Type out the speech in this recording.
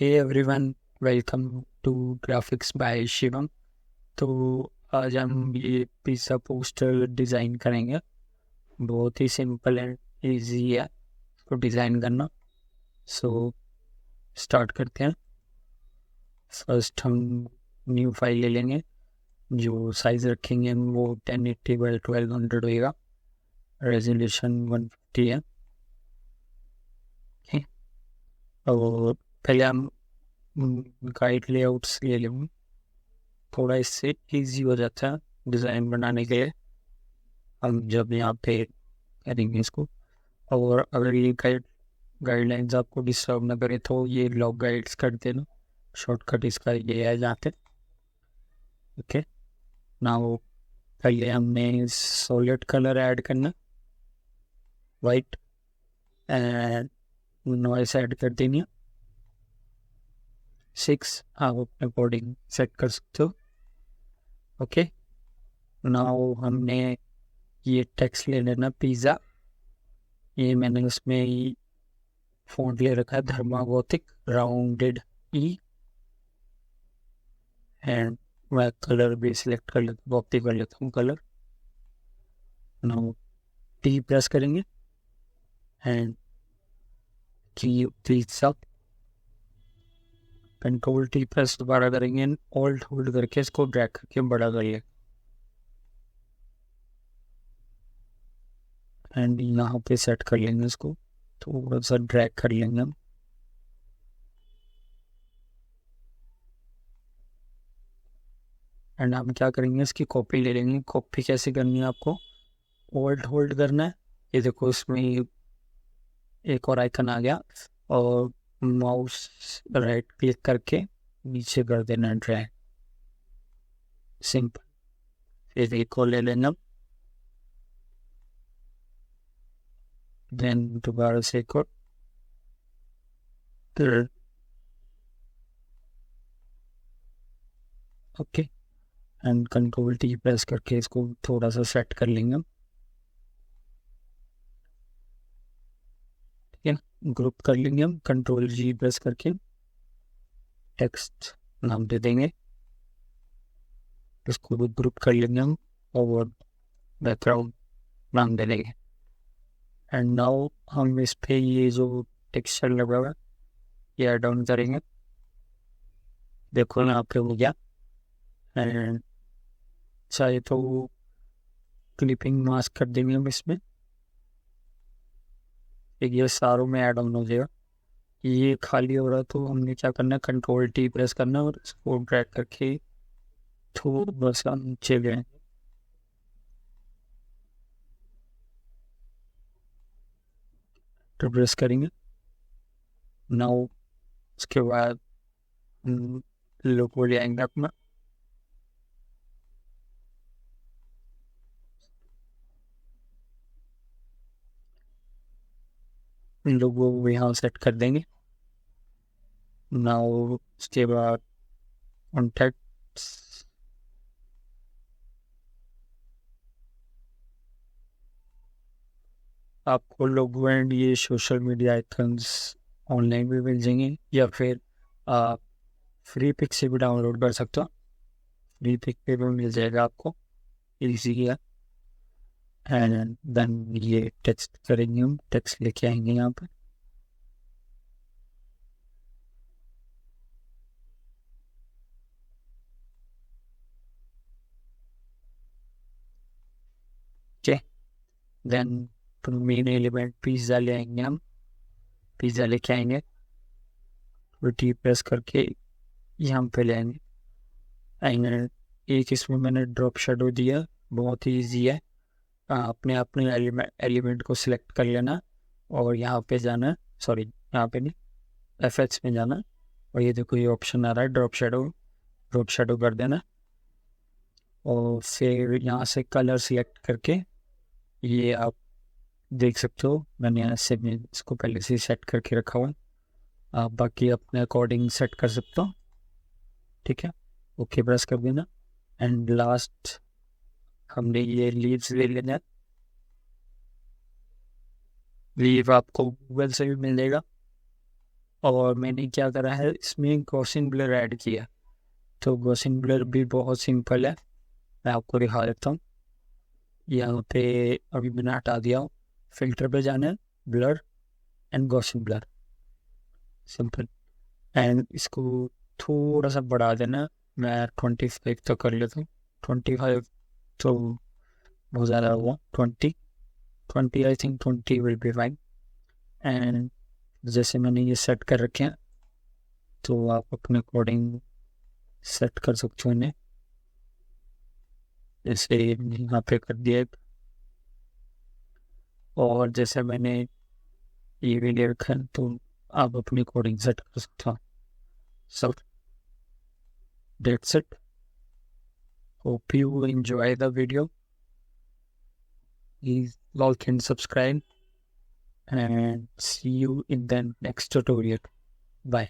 Hey everyone, welcome to graphics by Shivam. तो आज हम ये पिज़्ज़ा पोस्टर डिज़ाइन करेंगे। बहुत ही सिंपल एंड इजी है इसको डिज़ाइन करना। सो स्टार्ट करते हैं। फर्स्ट हम न्यू फाइल ले लेंगे। जो साइज़ रखेंगे हम वो 1080 बाई 1200 होएगा। रेजोल्यूशन 150 है। ठीक। और पहले हम गाइड लेआउट्स ले लेंगे, थोड़ा इससे इजी हो जाता है डिज़ाइन बनाने के लिए हम जब यहाँ पे करेंगे इसको। और अगर ये गाइडलाइंस आपको डिस्टर्ब ना करे तो ये लॉग गाइड्स कर देना। शॉर्टकट इसका ये है यहाँ पे। ओके, नाउ पहले हमने सॉलिड कलर ऐड करना, वाइट, एंड नॉइस ऐड कर देनी है 6। आप अपने अकॉर्डिंग सेट कर सकते हो। ओके, नाउ हमने ये टेक्स्ट ले लेना पिज़्ज़ा। ये मैंने उसमें फ़ॉन्ट ले रखा है धर्मा गॉथिक राउंडेड ई, एंड मैं कलर भी सिलेक्ट कर लेता हूँ, कॉपी कर लेता हूँ कलर। नाउ टी प्रेस करेंगे एंड की पिज़्ज़ा, कंट्रोल टी प्रेस दोबारा करेंगे, ऑल्ट होल्ड करके इसको ड्रैग करके बड़ा करिए एंड यहाँ पे सेट कर लेंगे इसको। थोड़ा सा ड्रैग कर लेंगे हम। एंड हम क्या करेंगे, इसकी कॉपी ले लेंगे। कॉपी कैसे करनी है आपको, ऑल्ट होल्ड करना है। ये देखो इसमें एक और आइकन आ गया और माउस राइट क्लिक करके नीचे कर देना ड्रैग, सिंपल। फिर एक और ले लेना, देन दोबारा से एक और, okay, and control T press करके इसको थोड़ा सा सेट कर लेंगे। ठीक है, ग्रुप कर लेंगे हम कंट्रोल जी प्रेस करके। टेक्स्ट नाम दे देंगे, इसको भी ग्रुप कर लेंगे हम, और बैकग्राउंड नाम दे देंगे। एंड नाउ हम इस पे ये जो टेक्सचर लगा हुआ है ये ऐड ऑन करेंगे। देखो यहाँ पे हो गया। एंड चाहे तो क्लिपिंग मास्क कर देंगे हम इसमें, एक ये सारों में ऐड ऑन हो जाएगा। ये खाली हो रहा तो हमने क्या करना है, कंट्रोल टी प्रेस करना है और इसको ड्रैग करके थोड़ा सा नीचे गए। तो प्रेस करेंगे। नाउ उसके बाद लोगो ले आएंगे अपना। लोगो यहाँ सेट कर देंगे। नाउ उसके बाद कॉन्टैक्ट्स, आपको लोगो एंड ये सोशल मीडिया आइकन्स ऑनलाइन भी मिल जाएंगे या फिर आप फ्री पिक से भी डाउनलोड कर सकते हो। फ्री पिक पे भी मिल जाएगा आपको, इजी है। एंड देन ये टेक्स्ट करेंगे हम, टेक्स्ट लेके आएंगे यहाँ पे। Okay, then main element pizza ले आएंगे हम। पिज़्ज़ा लेके आएंगे, टी प्रेस करके यहाँ पे ले आएंगे। एंड एक इसमें मैंने ड्रॉप शेडो दिया, बहुत ही ईजी है। अपने अपने एलिमेंट को सिलेक्ट कर लेना और यहाँ पे जाना है, सॉरी यहाँ पे नहीं, एफएक्स में जाना। और ये देखो ये ऑप्शन आ रहा है ड्रॉप शेडो कर देना। और फिर यहाँ से कलर सिलेक्ट करके ये आप देख सकते हो, मैंने यहाँ से इसको पहले से सेट करके रखा हुआ है। आप बाकी अपने अकॉर्डिंग सेट कर सकते हो। ठीक है, ओके प्रेस कर देना। एंड लास्ट हमने ये लीव्स ले लेना है। लीव आपको गूगल से भी मिल जाएगा। और मैंने क्या करा है, इसमें गॉसियन ब्लर ऐड किया। तो गॉसियन ब्लर भी बहुत सिंपल है, मैं आपको दिखा देता हूँ। यहाँ पे अभी मैंने हटा दिया हूँ, फिल्टर पे जाना है, blur and Gaussian blur, simple. And इसको थोड़ा सा बढ़ा देना, मैं 25 तक कर लेता हूँ। 25 तो बहुत ज़्यादा हुआ, 20 I think 20 will be fine. And जैसे मैंने ये सेट कर रखे हैं, तो आप अपने अकॉर्डिंग सेट कर सकते हो इन्हें। जैसे यहाँ पे कर दिया एक, और जैसे मैंने ये भी ले रखा है, तो आप अपनी अकॉर्डिंग सेट कर सकते हो। So that's it. Hope you enjoy the video. Please like and subscribe, and see you in the next tutorial. Bye.